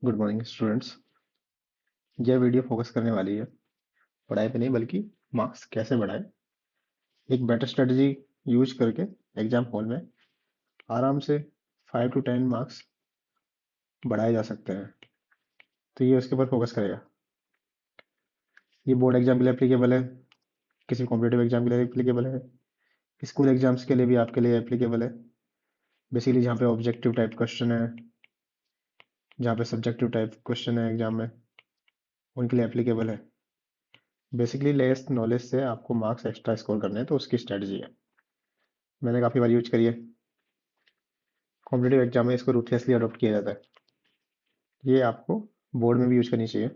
Good morning students. यह video focus करने वाली है पढ़ाई पे नहीं बल्कि मार्क्स कैसे बढ़ाए। एक बेटर स्ट्रेटजी यूज करके एग्जाम हॉल में आराम से 5 to 10 मार्क्स बढ़ाए जा सकते हैं। तो ये उसके ऊपर फोकस करेगा। ये बोर्ड एग्जाम के लिए एप्लीकेबल है, किसी कॉम्पिटेटिव एग्जाम के लिए एप्लीकेबल है, स्कूल एग्जाम्स के लिए भी आपके लिए एप्लीकेबल है। बेसिकली जहाँ पे ऑब्जेक्टिव टाइप क्वेश्चन है, जहाँ पे सब्जेक्टिव टाइप क्वेश्चन है एग्जाम में, उनके लिए एप्लीकेबल है। बेसिकली लेस नॉलेज से आपको मार्क्स एक्स्ट्रा स्कोर करने हैं, तो उसकी स्ट्रेटजी है। मैंने काफ़ी बार यूज करी है। कॉम्पिटेटिव एग्जाम में इसको रूथलेसली अडॉप्ट किया जाता है। ये आपको बोर्ड में भी यूज करनी चाहिए,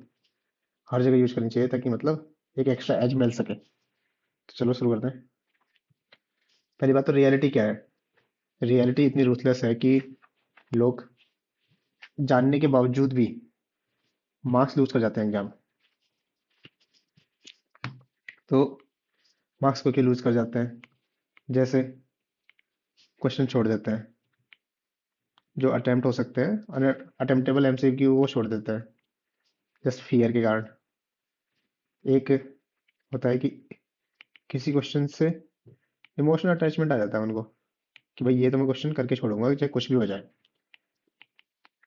हर जगह यूज करनी चाहिए, ताकि मतलब एक एक्स्ट्रा एज मिल सके। तो चलो शुरू करते हैं। पहली बात तो रियलिटी क्या है। रियलिटी इतनी रूथलेस है कि लोग जानने के बावजूद भी मार्क्स लूज कर जाते हैं एग्जाम। तो मार्क्स को क्यों लूज कर जाते हैं? जैसे क्वेश्चन छोड़ देते हैं जो अटेम्प्ट हो सकते हैं, अटेम्प्टेबल एमसीक्यू वो छोड़ देते हैं जस्ट फियर के कारण। एक होता है कि किसी क्वेश्चन से इमोशनल अटैचमेंट आ जाता है उनको, कि भाई ये तो मैं क्वेश्चन करके छोड़ूंगा चाहे कुछ भी हो जाए।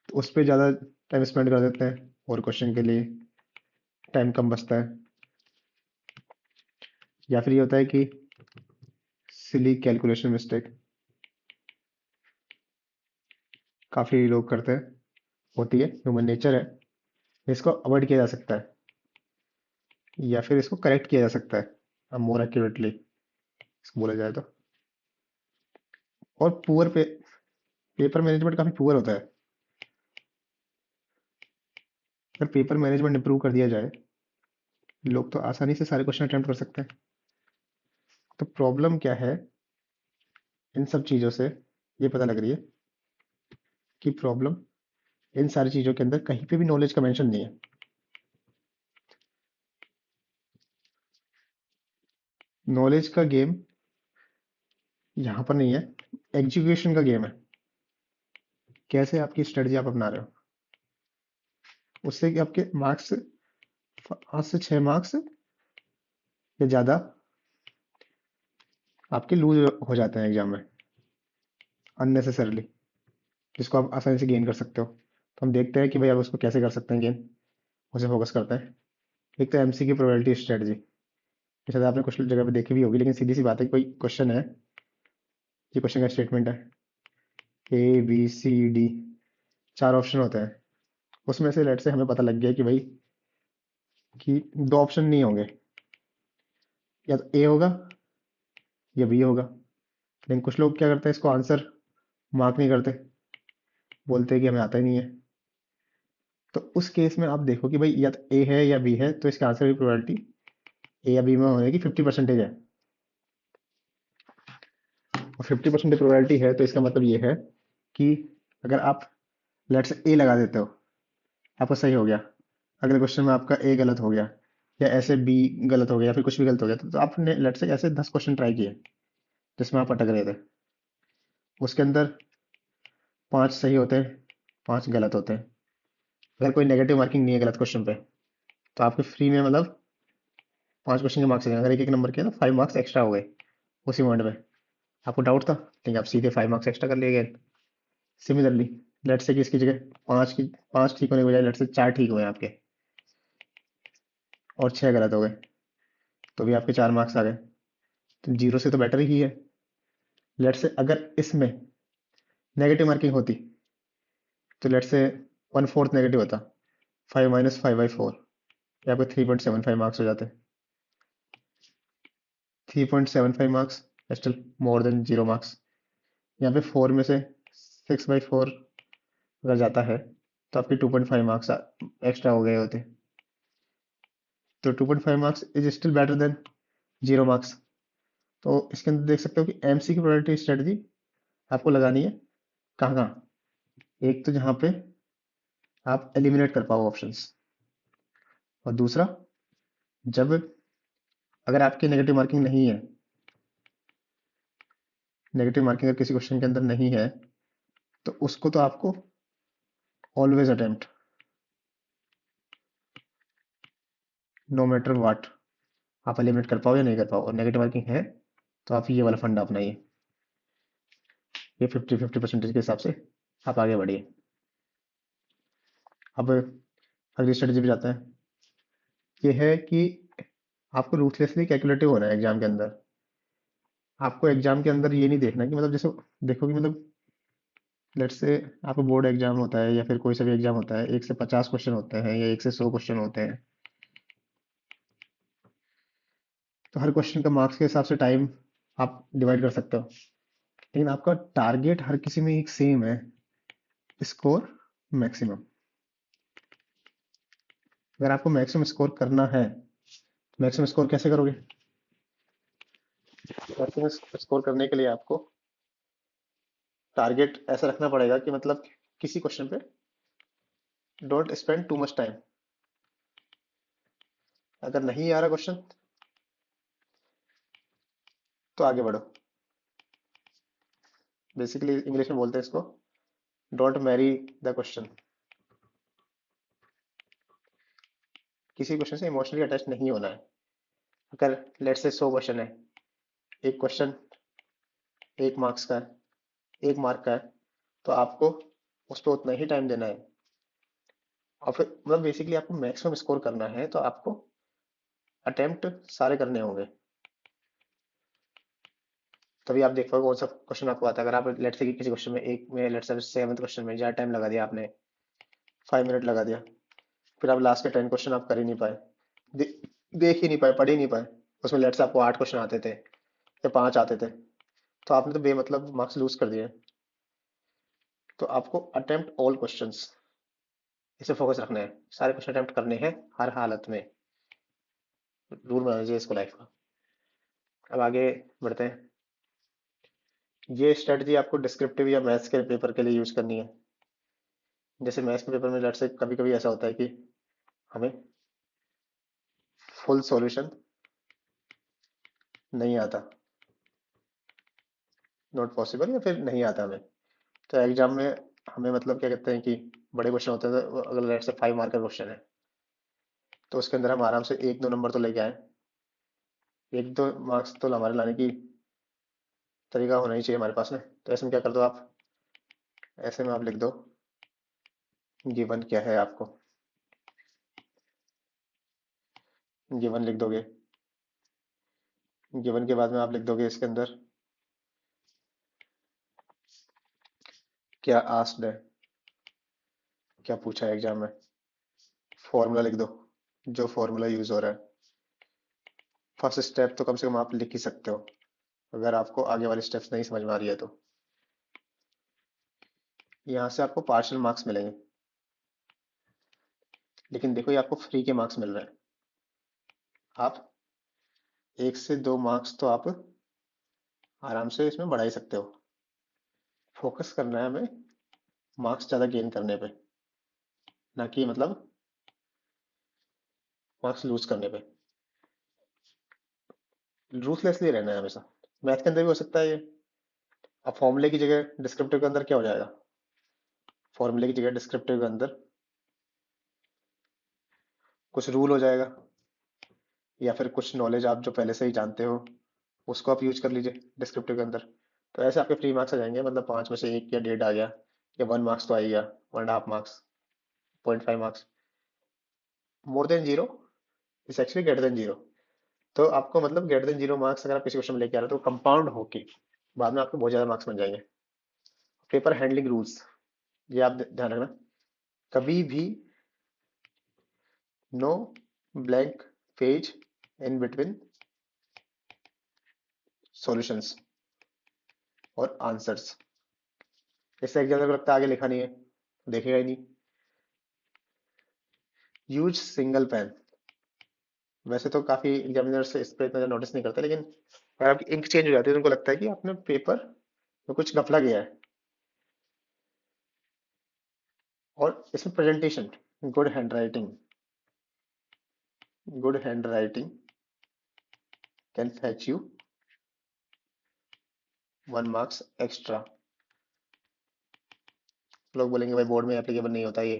तो उस पर ज़्यादा टाइम स्पेंड कर देते हैं और क्वेश्चन के लिए टाइम कम बचता है। या फिर ये होता है कि सिली कैलकुलेशन मिस्टेक काफ़ी लोग करते हैं, होती है, ह्यूमन नेचर है। इसको अवॉइड किया जा सकता है या फिर इसको करेक्ट किया जा सकता है मोर एक्यूरेटली इसको बोला जाए तो। और पेपर मैनेजमेंट काफ़ी पुअर होता है। अगर पेपर मैनेजमेंट इंप्रूव कर दिया जाए, लोग तो आसानी से सारे क्वेश्चन अटेम्प्ट कर सकते हैं। तो प्रॉब्लम क्या है इन सब चीज़ों से, ये पता लग रही है कि प्रॉब्लम इन सारी चीज़ों के अंदर कहीं पे भी नॉलेज का मेंशन नहीं है। नॉलेज का गेम यहाँ पर नहीं है, एग्जीक्यूशन का गेम है। कैसे आपकी स्ट्रेटजी आप अपना रहे हो, उससे कि आपके मार्क्स 5 से 6 मार्क्स या ज़्यादा आपके लूज हो जाते हैं एग्जाम में अननेसेसरली, जिसको आप आसानी से गेन कर सकते हो। तो हम देखते हैं कि भाई आप उसको कैसे कर सकते हैं गेन, उसे फोकस करते हैं। एक तो एमसी की प्रोबेबिलिटी स्ट्रेटजी, शायद आपने कुछ जगह पे देखी भी होगी, लेकिन सीधी सी बात है कि कोई क्वेश्चन है, ये क्वेश्चन का स्टेटमेंट है, A B C D 4 option होते हैं। उसमें से लेट से हमें पता लग गया कि भाई कि 2 ऑप्शन नहीं होंगे, या तो ए होगा या बी होगा। लेकिन कुछ लोग क्या करते हैं, इसको आंसर मार्क नहीं करते, बोलते हैं कि हमें आता ही नहीं है। तो उस केस में आप देखो कि भाई या तो ए है या बी है, तो इसके आंसर की प्रोबेबिलिटी ए या बी में होने की 50% है। और 50% प्रोबेबिलिटी है, तो इसका मतलब ये है कि अगर आप लेट से ए लगा देते हो, आपका सही हो गया, अगले क्वेश्चन में आपका ए गलत हो गया, या ऐसे बी गलत हो गया, या फिर कुछ भी गलत हो गया, तो आपने लेट से ऐसे 10 क्वेश्चन ट्राई किए जिसमें आप अटक रहे थे। उसके अंदर 5 सही होते हैं, 5 गलत होते हैं। अगर कोई नेगेटिव मार्किंग नहीं है गलत क्वेश्चन पे, तो आपके फ्री में मतलब 5 क्वेश्चन के मार्क्स, अगर एक एक नंबर किया तो 5 मार्क्स एक्स्ट्रा हो गए उसी मोमेंट में। आपको डाउट था, लेकिन आप सीधे 5 मार्क्स एक्स्ट्रा कर लिए गए। सिमिलरली लेट से कि इसकी जगह 5 ठीक होने के बजाय लेट से 4 ठीक हुए आपके, और 6 गलत हो गए, तो भी आपके 4 मार्क्स आ गए। तो जीरो से तो बेटर ही है। लेट से अगर इसमें नेगेटिव मार्किंग होती, तो लेट से 1/4 नेगेटिव होता, 5 - 5/4, ये आपके 3.75 मार्क्स हो जाते। 3.75 marks still more than 0 marks. यहाँ पे 4 में से 6/4 अगर जाता है, तो आपके 2.5 मार्क्स एक्स्ट्रा हो गए होते। तो 2.5 marks is still better than 0 marks. तो इसके अंदर देख सकते हो कि एमसी की प्रोबेबिलिटी स्ट्रेटजी आपको लगानी है कहाँ कहाँ। एक तो जहाँ पे आप एलिमिनेट कर पाओ ऑप्शंस, और दूसरा जब अगर आपकी नेगेटिव मार्किंग नहीं है, नेगेटिव मार्किंग अगर किसी क्वेश्चन के अंदर नहीं है, तो उसको तो आपको ऑलवेज अटेम्प्ट, नो मैटर वाट आप एलिमिनेट कर पाओ या नहीं कर पाओ, और नेगेटिव मार्किंग है तो आप ये वाला फंडा अपनाइए, ये 50-50% के हिसाब से आप आगे बढ़िए। अब अगली स्ट्रेटेजी पे जाते हैं। ये है कि आपको रूथलेसली कैलकुलेटिव होना है एग्जाम के अंदर। आपको एग्जाम के अंदर ये नहीं देखना कि मतलब जैसे देखो कि मतलब लेट्स से आपका बोर्ड एग्जाम होता है या फिर कोई सा भी एग्जाम होता है, 1 से 50 क्वेश्चन होते हैं या 1 से 100 क्वेश्चन होते हैं, तो हर क्वेश्चन का मार्क्स के हिसाब से टाइम आप डिवाइड कर सकते हो, लेकिन आपका टारगेट हर किसी में एक सेम है, स्कोर मैक्सिमम। अगर आपको मैक्सिमम स्कोर करना है, मैक्सिमम स्कोर कैसे करोगे? मैक्सिमम स्कोर करने के लिए आपको टारगेट ऐसा रखना पड़ेगा कि मतलब किसी क्वेश्चन पे don't spend too much time. अगर नहीं आ रहा क्वेश्चन तो आगे बढ़ो। बेसिकली इंग्लिश में बोलते हैं इसको डोंट मैरी द क्वेश्चन। किसी क्वेश्चन से इमोशनली अटैच नहीं होना है। अगर लेट से 100 क्वेश्चन है, एक क्वेश्चन 1 मार्क्स का है, 1 मार्क का है, तो आपको उस पर उतना ही टाइम देना है। और फिर मतलब बेसिकली आपको मैक्सिमम स्कोर करना है तो आपको अटेम्प्ट सारे करने होंगे, तभी आप देख पाओगे कौन सा क्वेश्चन आपको आता है। अगर आप लेट से किसी क्वेश्चन में एक में लेट से 7th क्वेश्चन में ज़्यादा टाइम लगा दिया आपने, 5 मिनट लगा दिया, फिर आप लास्ट के 10 क्वेश्चन आप कर ही नहीं पाए, दे, देख ही नहीं पाए, पढ़ ही नहीं पाए, उसमें लेट से आपको 8 क्वेश्चन आते थे या 5 आते थे, तो आपने तो बेमतलब मार्क्स लूज कर दिए। तो आपको अटेम्प्ट ऑल क्वेश्चंस इसे फोकस रखना है, सारे क्वेश्चन अटेम्प्ट करने हैं हर हालत में। रूल बना लीजिए इसको लाइफ का। अब आगे बढ़ते हैं। ये स्ट्रेटजी आपको डिस्क्रिप्टिव या मैथ्स के पेपर के लिए यूज करनी है। जैसे मैथ्स के पेपर में लेट से कभी कभी ऐसा होता है कि हमें फुल सॉल्यूशन नहीं आता, नॉट पॉसिबल, या फिर नहीं आता हमें। तो एग्जाम में हमें मतलब क्या कहते हैं कि बड़े क्वेश्चन होते हैं, तो अगर लेट से 5 मार्क का क्वेश्चन है तो उसके अंदर हम आराम से 1-2 नंबर तो लेके आए, 1-2 मार्क्स तो हमारे लाने की तरीका होना ही चाहिए हमारे पास में। तो ऐसे में क्या कर दो आप, ऐसे में आप लिख दो गिवन क्या है आपको, गिवन लिख दोगे। गिवन के बाद में आप लिख दोगे इसके अंदर क्या आस्क्ड है, क्या पूछा है एग्जाम में। फॉर्मूला लिख दो, जो फॉर्मूला यूज हो रहा है। फर्स्ट स्टेप तो कम से कम आप लिख ही सकते हो, अगर आपको आगे वाली स्टेप्स नहीं समझ में आ रही है तो। यहाँ से आपको पार्शियल मार्क्स मिलेंगे, लेकिन देखो ये आपको फ्री के मार्क्स मिल रहे हैं। आप 1 से 2 मार्क्स तो आप आराम से इसमें बढ़ा ही सकते हो। फोकस करना है हमें मार्क्स ज़्यादा गेन करने पे, ना कि मतलब मार्क्स लूज करने पे। रूथलेसली रहना है हमेशा। मैथ के अंदर भी हो सकता है ये। अब फॉर्मूले की जगह डिस्क्रिप्टिव के अंदर क्या हो जाएगा, फॉर्मूले की जगह डिस्क्रिप्टिव के अंदर कुछ रूल हो जाएगा, या फिर कुछ नॉलेज आप जो पहले से ही जानते हो उसको आप यूज कर लीजिए डिस्क्रिप्टिव के अंदर। तो ऐसे आपके फ्री मार्क्स आ जाएंगे, मतलब 5 में से 1 या 1.5 आ गया, या 1 मार्क्स तो आ ही गया, 1.5 marks, 0.5 marks. More than zero is actually greater than zero. तो आपको मतलब ग्रेटर देन जीरो मार्क्स अगर आप किसी क्वेश्चन में लेके आ रहे हो तो कंपाउंड होके बाद में आपको बहुत ज्यादा मार्क्स बन जाएंगे। पेपर हैंडलिंग रूल्स, ये आप ध्यान रखना, कभी भी no blank page in between solutions और आंसर्स। इससे एग्जाम को लगता है आगे लिखा नहीं है, देखेगा ही नहीं। Use single pen. वैसे तो काफी एग्जामिनर्स इस पे इतना नोटिस नहीं करते, लेकिन अगर आपकी इंक चेंज हो जाती है तो उनको लगता है कि आपने पेपर में कुछ घपला किया है। और इसमें presentation, good hand writing, good hand writing can fetch you 1 marks extra. लोग बोलेंगे भाई बोर्ड में एप्लीकेबल नहीं होता ये,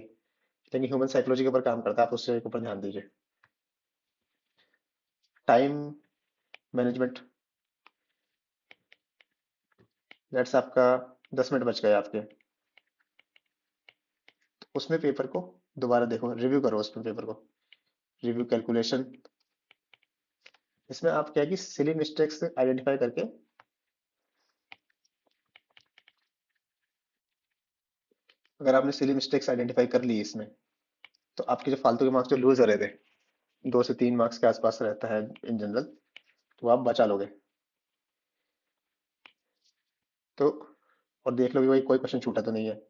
लेकिन ह्यूमन साइकोलॉजी के ऊपर काम करता है, आप उससे ऊपर ध्यान दीजिए। टाइम मैनेजमेंट, लेट्स आपका 10 मिनट बच गए आपके, उसमें पेपर को दोबारा देखो, रिव्यू करो उसमें पेपर को, रिव्यू कैलकुलेशन। इसमें आप क्या है कि सिली मिस्टेक्स आइडेंटिफाई करके, अगर आपने सिली मिस्टेक्स आइडेंटिफाई कर ली इसमें, तो आपके जो फालतू के मार्क्स जो लूज हो रहे थे, 2 से 3 मार्क्स के आसपास रहता है इन जनरल, तो आप बचा लोगे। तो और देख लो कि भाई कोई क्वेश्चन छूटा तो नहीं है।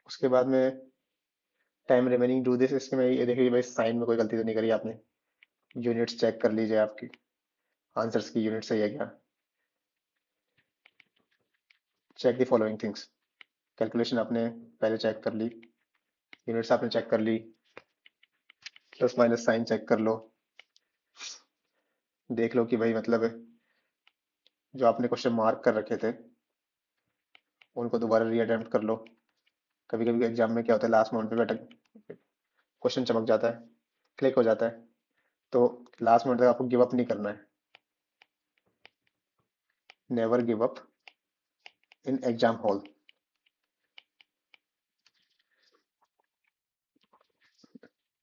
उसके बाद में टाइम रिमेनिंग डू दिस, इसमें ये देखिए भाई साइन में कोई गलती तो नहीं करी आपने। यूनिट्स चेक कर लीजिए आपकी, आंसर्स की यूनिट सही है क्या। Check the following things, calculation आपने पहले चेक कर ली, यूनिट्स आपने चेक कर ली, प्लस माइनस साइन चेक कर लो। देख लो कि भाई मतलब जो आपने क्वेश्चन मार्क कर रखे थे उनको दोबारा रीअटेम्प्ट कर लो। कभी कभी एग्जाम में क्या होता है, लास्ट मोमेंट पे बैठक क्वेश्चन चमक जाता है, क्लिक हो जाता है, तो लास्ट मोमेंट तक आपको गिव अप नहीं करना है। Never give up in exam hall.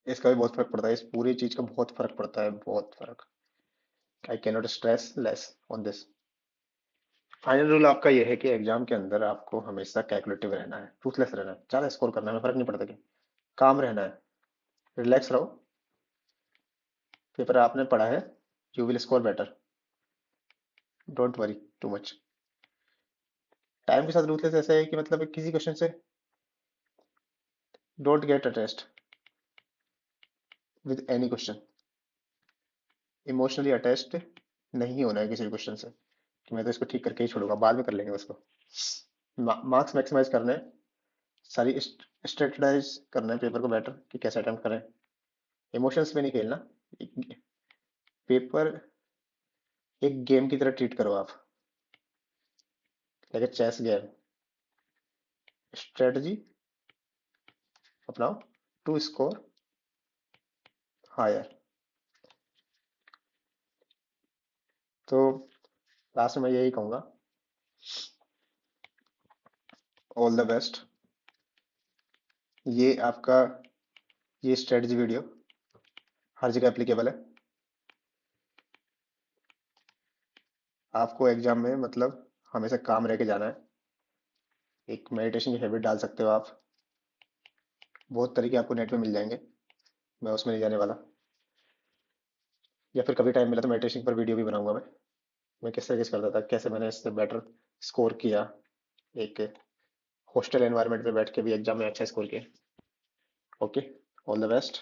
इसका भी बहुत फर्क पड़ता है, इस पूरी चीज का बहुत फर्क पड़ता है, बहुत फर्क। I cannot stress less on this. Final rule आपका यह है कि एग्जाम के अंदर आपको हमेशा कैलकुलेटिव रहना है, रूथलेस रहना है, ज्यादा स्कोर करना है, फर्क नहीं पड़ता कि काम रहना है, रिलैक्स रहो। पेपर आपने पढ़ा है, you will score better, don't worry too much. Time के साथ रूथलेस ऐसा है कि मतलब किसी क्वेश्चन से don't get attached with any question, emotionally attached नहीं होना है किसी भी क्वेश्चन से कि मैं तो इसको ठीक करके ही छोड़ूंगा, बाद में कर लेंगे उसको। मार्क्स मैक्सिमाइज करने हैं, सारी स्ट्रेटजाइज करना है पेपर को बेटर कि कैसे अटेम्प्ट करें, इमोशंस में नहीं खेलना। पेपर एक गेम की तरह ट्रीट करो आप, लाइक चेस गेम। स्ट्रेटजी अपनाओ टू स्कोर हायर। तो लास्ट में मैं यही कहूंगा, ऑल द बेस्ट। ये आपका ये स्ट्रेटजी वीडियो हर जगह एप्लीकेबल है। आपको एग्जाम में मतलब हमेशा काम रह के जाना है। एक मेडिटेशन की हैबिट डाल सकते हो आप, बहुत तरीके आपको नेट पे मिल जाएंगे, मैं उसमें नहीं जाने वाला। या फिर कभी टाइम मिला तो मेडिटेशन पर वीडियो भी बनाऊंगा मैं किस तरीके से करता था, कैसे मैंने इससे बेटर स्कोर किया, एक हॉस्टल एनवायरनमेंट में बैठ के भी एग्जाम में अच्छा स्कोर किया। Okay, all the best.